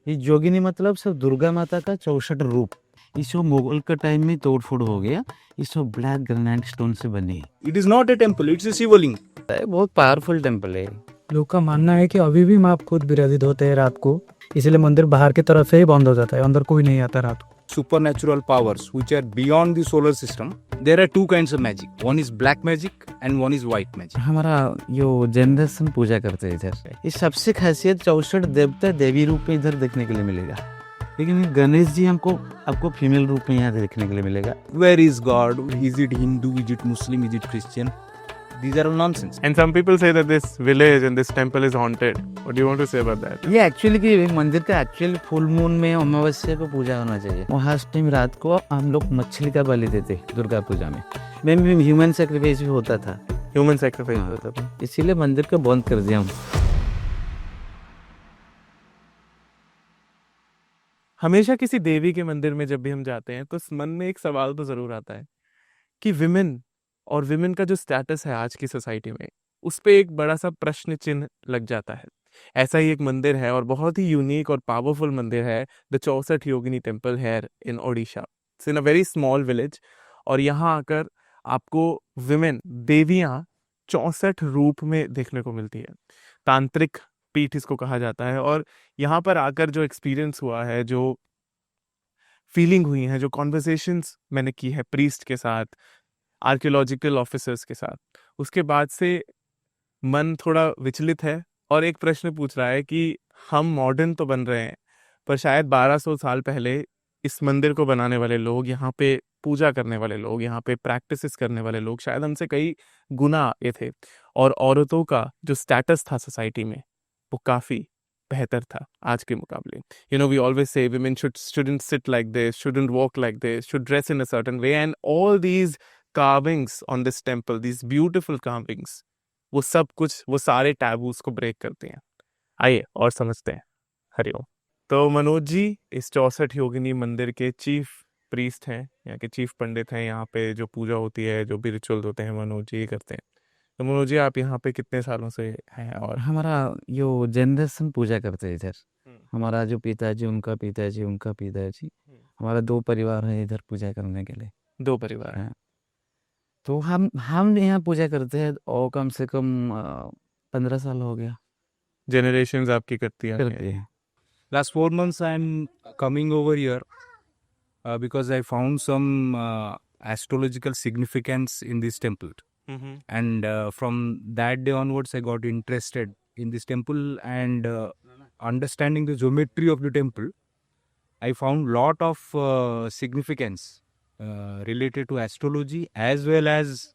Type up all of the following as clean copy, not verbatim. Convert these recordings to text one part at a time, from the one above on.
ये जोगिनी मतलब सब दुर्गा माता का 64 रूप। इसको मुगल का टाइम में तोड़-फोड़ हो गया। इसको ब्लैक ग्रेनाइट स्टोन से बनी It is not a temple, it's a शिवलिंग. है। बहुत पावरफुल टेम्पल है। लोग का मानना है कि अभी भी माँ खुद विराजित होते हैं रात को, इसलिए मंदिर बाहर की तरफ से ही बंद हो जाता है, अंदर कोई नहीं आता रात को। Supernatural powers which are beyond the solar system. There are two kinds of magic. One is black magic and one is white magic. हमारा यो जनरेशन पूजा करते हैं इधर। इस सबसे खासियत 64 देवता देवी रूप में इधर देखने के लिए मिलेगा, लेकिन गणेश जी आपको फीमेल रूप में यहाँ देखने के लिए मिलेगा। Where is God? Is it Hindu? Is it Muslim? Is it Christian? These are all nonsense. And some people say that this village and this temple is haunted. What do you want to say about that? ये actually कि मंदिर का actually full moon में अमावस्या को पूजा होना चाहिए। वहाँ उस टाइम रात को हम लोग मछली का बलि देते दुर्गा पूजा में। में ह्यूमन सेक्रीफाइस भी होता था। Human sacrifice होता था। इसीलिए मंदिर को बंद कर दिया हम। हमेशा किसी देवी के मंदिर में जब भी हम जाते हैं तो मन में एक सवाल तो जरूर आता है कि विमेन और विमेन का जो स्टेटस है आज की सोसाइटी में, उस पे एक बड़ा सा प्रश्न चिन्ह लग जाता है। ऐसा ही एक मंदिर है और बहुत ही यूनिक और पावरफुल मंदिर है, the 64 Yogini temple here in Odisha. It's in a very small village और यहाँ आकर आपको विमेन देवियाँ 64 रूप में देखने को मिलती है। तांत्रिक पीठ इसको कहा जाता है और यहाँ पर आकर जो एक्सपीरियंस हुआ है, जो फीलिंग हुई है, जो कॉन्वर्सेशंस मैंने की है प्रीस्ट के साथ, आर्कियोलॉजिकल ऑफिसर्स के साथ, उसके बाद से मन थोड़ा विचलित है और एक प्रश्न पूछ रहा है कि हम मॉडर्न तो बन रहे हैं, पर शायद 1200 साल पहले इस मंदिर को बनाने वाले लोग, यहाँ पे पूजा करने वाले लोग, यहाँ पे प्रैक्टिसेस करने वाले लोग शायद हमसे कई गुना आगे थे और औरतों का जो स्टेटस था सोसाइटी में वो काफ़ी बेहतर था आज के मुकाबले। You know, we always say women shouldn't sit like this, shouldn't walk like this, should dress in a certain way, and all these carvings on this temple, these beautiful carvings, वो सब कुछ, वो सारे टैबूज को break करते हैं। आइए और समझते हैं। हरिओम। तो मनोज जी इस 64 योगिनी मंदिर के चीफ प्रीस्ट हैं, यहाँ के चीफ पंडित हैं। यहाँ पे जो पूजा होती है, जो भी रिचुअल्स होते हैं, मनोज जी करते हैं। तो मनोज जी आप यहाँ पे कितने सालों से हैं? और हमारा यो जनरेशन पूजा करते हैं इधर। हमारा जो पिताजी, उनका पिताजी, उनका पिताजी, हमारा 2 परिवार है इधर पूजा करने के लिए। 2 परिवार हैं। हाँ। तो हम यहाँ पूजा करते हैं और कम से कम 15 साल हो गया जनरेशंस आपकी करती करते हैं। हैं। Last 4 months I'm coming over here because I found some astrological significance in this temple. And from that day onwards I got interested in this temple and understanding the geometry of the temple. I found lot of significance related to astrology as well as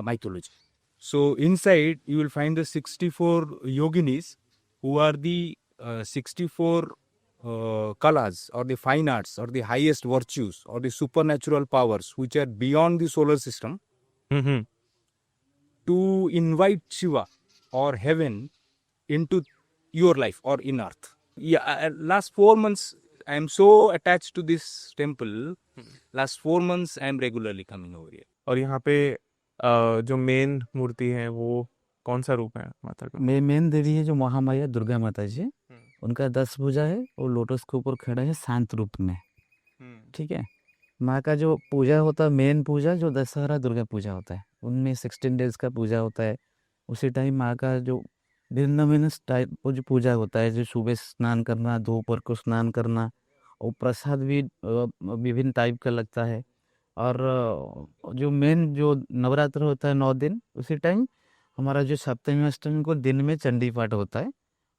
mythology. So inside you will find the 64 yoginis who are the 64 kalas or the fine arts or the highest virtues or the supernatural powers which are beyond the solar system to invite Shiva or heaven into your life or in earth. Yeah, last 4 months I am so attached to this temple. Last 4 months I am regularly coming over here. और यहाँ पे जो main मूर्ति है वो कौन सा रूप है माता का? मेन देवी है जो महामाया दुर्गा माता जी, उनका 10 भुजा है और लोटस के ऊपर खड़ा है शांत रूप में। ठीक है। माँ का जो पूजा होता है, मेन पूजा जो दशहरा दुर्गा पूजा होता है, उनमें 16 डेज का पूजा होता है। उसी टाइम माँ का जो भिन्न टाइप वो जो पूजा होता है, जो सुबह स्नान करना, दोपहर को स्नान करना, और प्रसाद भी विभिन्न टाइप का लगता है। और जो मेन जो नवरात्र होता है 9 दिन, उसी टाइम हमारा जो सप्तमी अष्टमी को दिन में चंडी पाठ होता है।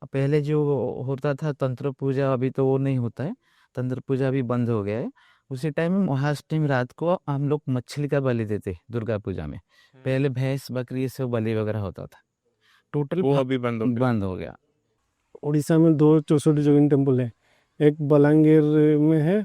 पहले जो होता था तंत्र पूजा, अभी तो वो नहीं होता है, तंत्र पूजा भी बंद हो गया है। उसी टाइम महाअष्टमी रात को हम लोग मछली का बलि देते दुर्गा पूजा में। पहले भैंस बकरी से बलि वगैरह होता था, टोटल वो अभी बंद हो गया। उड़ीसा में 2 64 योगिनी टेम्पल है। एक बलांगीर में है,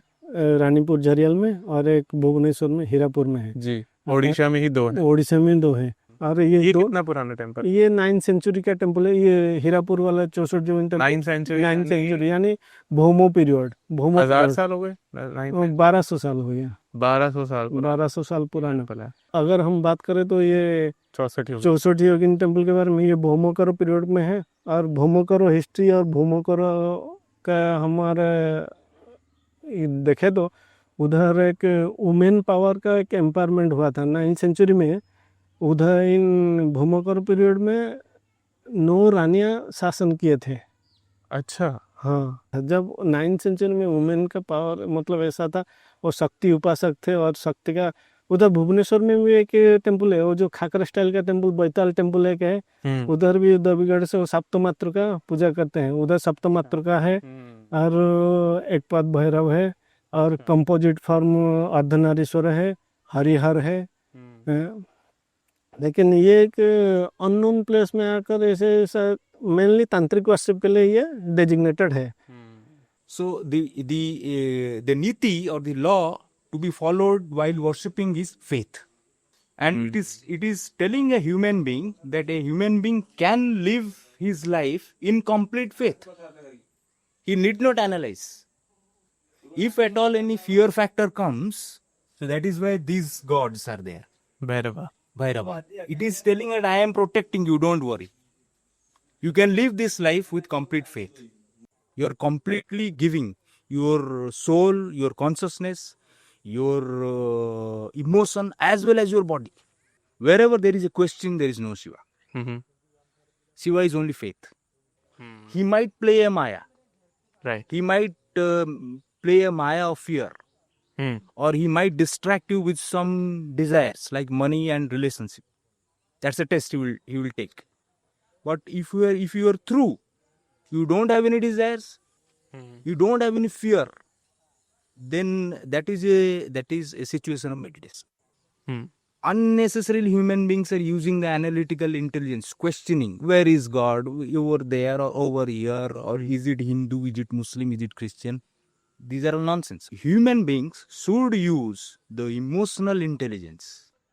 रानीपुर झरियाल में, और एक भुवनेश्वर में, हीरापुर में है जी। ओडिशा में ही 2 है। ओडिशा में 2 है। और ये 2 कितना पुराना टेम्पल? ये 9th सेंचुरी का टेम्पल है। ये हीरापुर वाला 64 योगिनी temple 9th century 9th century यानी भौमो पीरियड, भौमो 1000 साल हो गए। 1200 साल हो गया। 1200 साल 1200 साल पुराना। टेम्पल है। अगर हम बात करें तो ये 64 योगिनी टेम्पल के बारे में, ये भौमोकरो पीरियड में है। और भौमोकरो हिस्ट्री और भौमोकरो आपका हमारा देखे तो उधर एक वुमेन पावर का एक एम्पावरमेंट हुआ था 9th सेंचुरी में। उधर इन भूमकर पीरियड में 9 रानियां शासन किए थे। अच्छा। हाँ, जब 9th सेंचुरी में वुमेन का पावर मतलब ऐसा था, वो शक्ति उपासक थे और शक्ति का उधर भुवनेश्वर में भी एक टेम्पल है, वो जो खाकर स्टाइल का टेम्पल बैताल टेम्पल एक है। उधर भी देवीगढ़ से वो सप्तमातृ का पूजा करते हैं। उधर सप्तमातृ का है और एक पद भैरव है और कंपोजिट फॉर्म अर्धनारीश्वर है, हरिहर है। लेकिन ये एक अननोन प्लेस में आकर ऐसे मेनली तांत्रिक वर्शिप के लिए ये डेजिग्नेटेड है। So the niti or the law to be followed while worshipping is faith, and it is telling a human being that a human being can live his life in complete faith. He need not analyze. If at all any fear factor comes, so that is why these gods are there. Bhairahawa. Bhairava. It is telling that I am protecting you, don't worry. You can live this life with complete faith. You are completely giving your soul, your consciousness, your emotion, as well as your body. Wherever there is a question, there is no Shiva. Shiva is only faith. He might play a Maya. Right. He might play a Maya of fear. Or he might distract you with some desires like money and relationship. That's a test he will take. But if you are true, you don't have any desires, you don't have any fear, then that is a situation of meditation. Unnecessarily human beings are using the analytical intelligence, questioning where is God, over there or over here, or is it Hindu, is it Muslim, is it Christian. These are all nonsense. Human beings should use the emotional intelligence.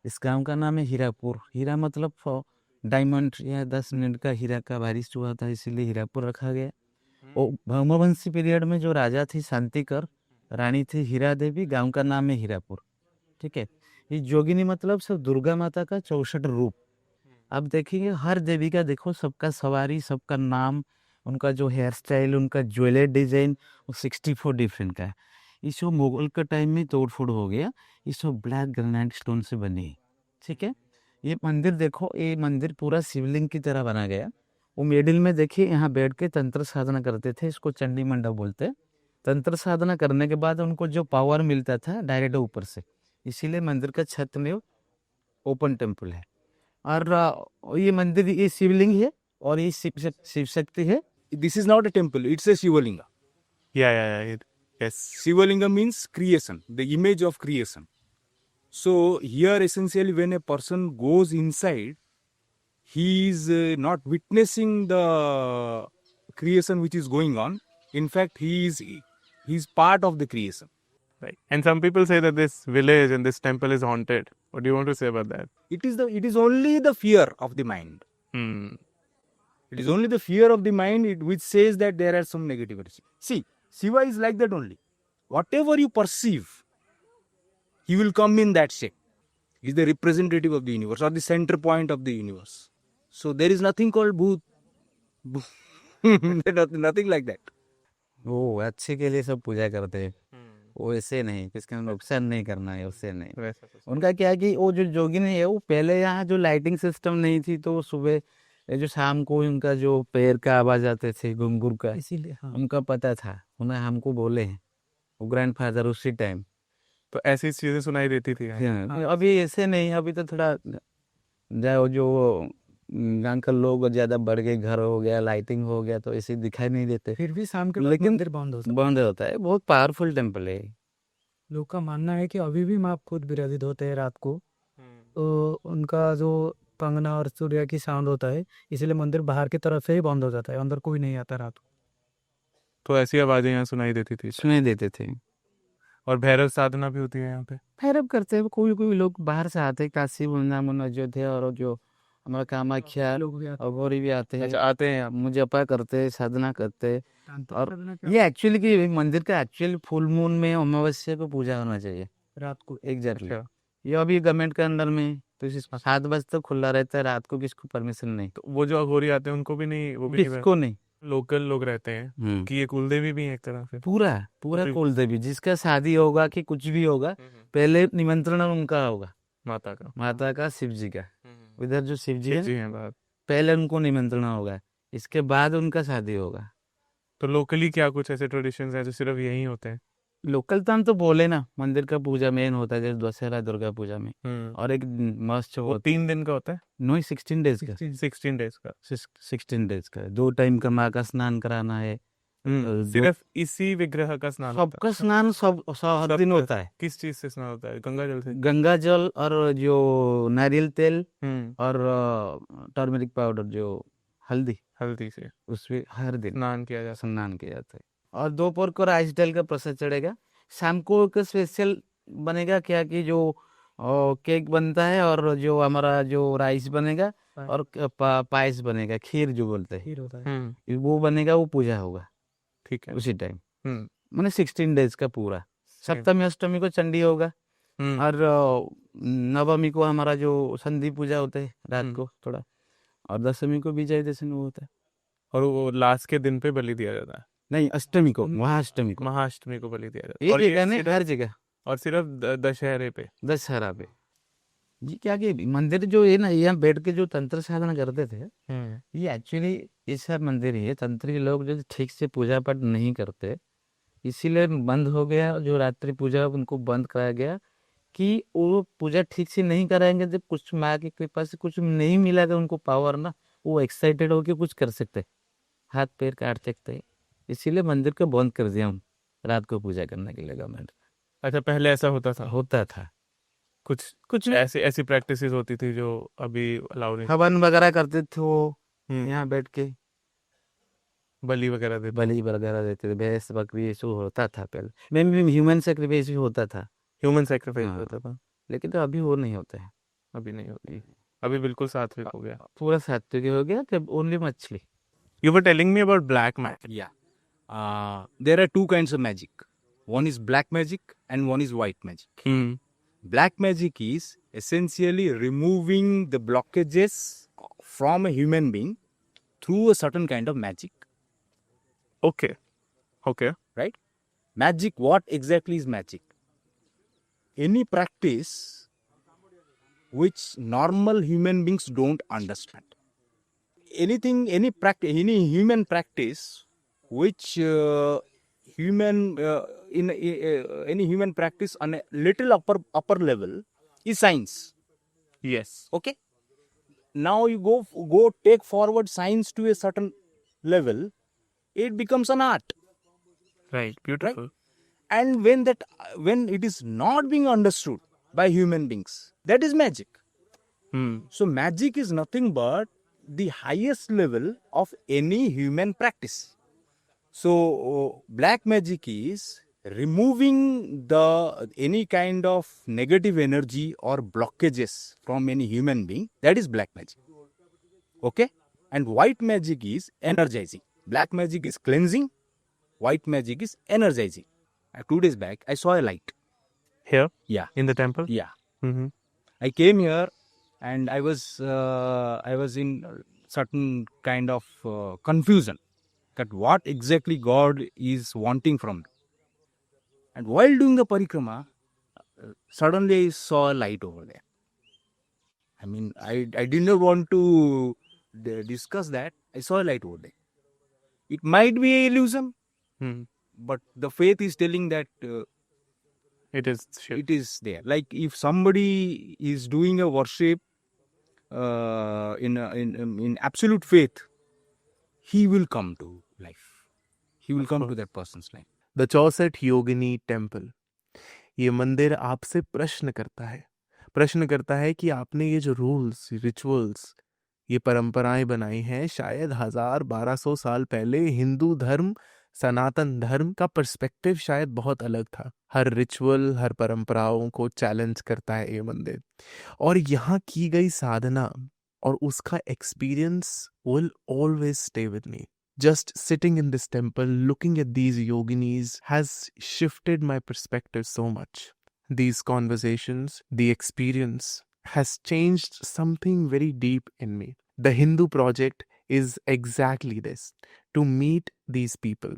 इस गांव का नाम है हीरापुर। हीरा मतलब diamond या 10 minute का हीरा का बारिश हुआ था, इसीलिए हीरापुर रखा गया। वो भौमवंशी पीरियड में जो राजा थी शांतिकर, रानी थी हीरा देवी, गांव का नाम है हीरापुर। ठीक है। ये जोगिनी मतलब सब दुर्गा माता का 64 रूप। अब देखिए हर देवी का देखो, सबका सवारी, सबका नाम, उनका जो हेयर स्टाइल, उनका ज्वेलरी डिजाइन, वो 64 डिफरेंट का है। इस मुगल के टाइम में तोड़ फोड़ हो गया। इस ब्लैक ग्रेनाइट स्टोन से बनी है। ठीक है। ये मंदिर देखो, ये मंदिर पूरा शिवलिंग की तरह बना गया। वो मिडिल में देखिए, यहाँ बैठ के तंत्र साधना करते थे, इसको चंडी मंडप बोलते हैं। तंत्र साधना करने के बाद उनको जो पावर मिलता था डायरेक्ट ऊपर से, इसीलिए मंदिर का छत में ओपन टेम्पल है। और ये मंदिर, ये शिवलिंग है और ये शिव शक्ति है। This is not a temple, it's a Shivalinga. Yeah. Yes. Shivalinga means creation, the image of creation. So here essentially when a person goes inside, he is not witnessing the creation which is going on. In fact, he is part of the creation. Right. And some people say that this village and this temple is haunted. What do you want to say about that? It is only the fear of the mind. It is only the fear of the mind which says that there are some negativities. See, Shiva is like that only. Whatever you perceive, he will come in that shape. He is the representative of the universe or the center point of the universe. So there is nothing called bhoot. Nothing like that. वो अच्छे के लिए सब पूजा करते हैं। वो ऐसे नहीं, किसका नुकसान नहीं करना है, उससे नहीं। उनका क्या है कि वो जो जोगिनी है, वो पहले यहाँ जो लाइटिंग सिस्टम नहीं थी, तो सुबह जो शाम को उनका जो पैर का आवाज आते थे घुंघरू का, इसीलिए उनका पता था, उन्हें हमको बोले हैं वो ग्रैंडफादर उसी टाइम। तो ऐसी चीजें सुनाई देती थी। अभी ऐसे नहीं, अभी तो थोड़ा जो गांव के लोग ज्यादा बढ़ गए, घर हो गया, लाइटिंग हो गया, तो ऐसे दिखाई नहीं देते। फिर भी शाम के वक्त लेकिन मंदिर बंद होता है। बहुत पावरफुल टेम्पल है। लोग का मानना है कि अभी भी माँ खुद विराजित होते हैं रात को। तो उनका जो कंगना और सूर्य की साउंड होता है, इसलिए मंदिर बाहर की तरफ से ही बंद हो जाता है, अंदर कोई नहीं आता रात को। तो ऐसी आवाजें यहाँ सुनाई देती थी। सुनाई देते थे। और भैरव साधना भी होती है यहाँ पे। भैरव करते हैं, कोई लोग बाहर से आते हैं, काशी वृंदावन अयोध्या और जो हमारा कामाख्या लोग भी और गौरी भी आते हैं। अच्छा, आते हैं। मुझे अपा करते हैं, साधना करते हैं। तांत्रिक और साधना क्या? ये एक्चुअली की मंदिर का एक्चुअली फुल मून में अमावस्या को पूजा होना चाहिए रात को एग्जैक्टली। अच्छा। ये अभी गवर्नमेंट के अंडर में, तो 7 बजे तक खुला रहता है, रात को किसको परमिशन नहीं। तो वो जो अघोरी आते हैं उनको भी नहीं, वो भी नहीं किसको नहीं, लोकल लोग रहते हैं कि ये कुलदेवी भी है एक तरह से। पूरा पूरा पूरी- कुल देवी, जिसका शादी होगा कि कुछ भी होगा, पहले निमंत्रण उनका होगा, माता का। माता का, शिव जी का। इधर जो शिव जी है, जी हैं बात। पहले उनको निमंत्रण होगा, इसके बाद उनका शादी होगा। तो लोकली क्या कुछ ऐसे ट्रेडिशंस हैं जो सिर्फ यही होते हैं? लोकल तो हम तो बोले ना, मंदिर का पूजा मेन होता है, जैसे दशहरा दुर्गा पूजा में। और एक मस्त वो 3 दिन का होता है, नो 16 डेज का, 16 डेज का। 16 डेज का 2 टाइम का माँ का स्नान कराना है। सिर्फ इसी विग्रह का स्नान होता सबका है? स्नान सब हर सब दिन का- होता है। किस चीज से स्नान होता है? गंगा जल से? गंगा जल और जो नारियल तेल हम्म और टर्मरिक पाउडर, जो हल्दी, हल्दी से उसमें हर दिन स्नान किया जाता स्नान किया जाता है। और दोपहर को राइस दाल का प्रसाद चढ़ेगा। शाम को एक स्पेशल बनेगा क्या कि जो केक बनता है, और जो हमारा जो राइस बनेगा, और पायस बनेगा, खीर जो बोलते हैं, खीर होता है। वो बनेगा, वो पूजा होगा ठीक है। उसी टाइम। हम्म मैंने 16 डेज का पूरा। सप्तमी अष्टमी को चंडी होगा, और नवमी को हमारा जो संधि पूजा होता है रात को थोड़ा, और दशमी को विजय दशमी होता है। और वो लास्ट के दिन पे बलि दिया जाता है? नहीं, अष्टमी को, महाअष्टमी को, महाअष्टमी को बलि दिया जाता है। ये और ये जगह नहीं, सिर्फ- हर जगह और सिर्फ दशहरे पे? दशहरा पे। ये क्या कि मंदिर जो है ना, यहाँ बैठ के जो तंत्र साधना करते थे, ये एक्चुअली ये सब मंदिर ही है। तंत्री लोग जो ठीक से पूजा पाठ नहीं करते, इसीलिए बंद हो गया। जो रात्रि पूजा उनको बंद कराया गया कि वो पूजा ठीक से नहीं कराएंगे। जब कुछ माँ की कृपा से कुछ नहीं मिला तो उनको पावर ना, वो एक्साइटेड होके कुछ कर सकते, हाथ पैर काट सकते। इसीलिए मंदिर को बंद कर दिया हम रात को पूजा करने के लिए, गवर्नमेंट। अच्छा, पहले ऐसा होता था? होता था कुछ ऐसी ऐसी प्रैक्टिसेस होती थी जो अभी अलाउ नहीं? हवन वगैरह करते थे वो, हम्म, यहाँ बैठ के बलि वगैरह देते? बलि वगैरह देते थे। भैंस बकरी ये सब होता था पहले। मैं भी ह्यूमन सेक्रीफाइस भी होता था, ह्यूमन सेक्रीफाइस हाँ। होता था? लेकिन तो अभी वो नहीं होता है। अभी नहीं होती, अभी बिल्कुल सात्विक हो गया। पूरा सात्विक हो गया, तब ओनली मछली। You were telling me about black magic. Yeah. There are two kinds of magic. One is black magic and one is white magic. Black magic is essentially removing the blockages from a human being through a certain kind of magic, okay okay. right? Magic, what exactly is magic? Any practice which normal human beings don't understand. Any human practice which any human practice on a little upper level is science. Yes. Okay. Now you go take forward science to a certain level, it becomes an art. Right, beautiful. And when it is not being understood by human beings, that is magic. So magic is nothing but the highest level of any human practice. So black magic is removing any kind of negative energy or blockages from any human being. That is black magic. Okay? And white magic is energizing. Black magic is cleansing. White magic is energizing. 2 days back, I saw a light. Here Yeah. In the temple? Yeah. I came here and I was in certain kind of confusion that what exactly God is wanting from me. And while doing the parikrama, suddenly I saw a light over there. I mean, I did not want to discuss that. I saw a light over there. It might be an illusion, but the faith is telling that it is it is there. Like if somebody is doing a worship in absolute faith, he will come to life. He will come to that person's life. The 64 Yogini temple. ये मंदिर आपसे प्रश्न करता है कि आपने ये जो रूल्स, रिचुअल्स, ये परंपराएं बनाई हैं, शायद 1200 साल पहले हिंदू धर्म, सनातन धर्म का पर्सपेक्टिव शायद बहुत अलग था। हर रिचुअल, हर परंपराओं को चैलेंज करता है ये मंदिर, और यहाँ की गई साधना और उसका experience will always stay with me. Just sitting in this temple, looking at these yoginis has shifted my perspective so much. These conversations, the experience has changed something very deep in me. The Hindu project is exactly this, to meet these people,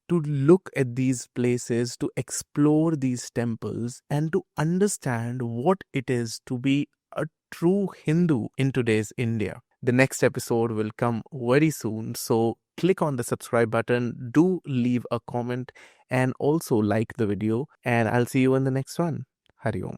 to look at these places, to explore these temples, and to understand what it is to be a true Hindu in today's India. The next episode will come very soon, so click on the subscribe button, do leave a comment, and also like the video, and I'll see you in the next one. Hari Om.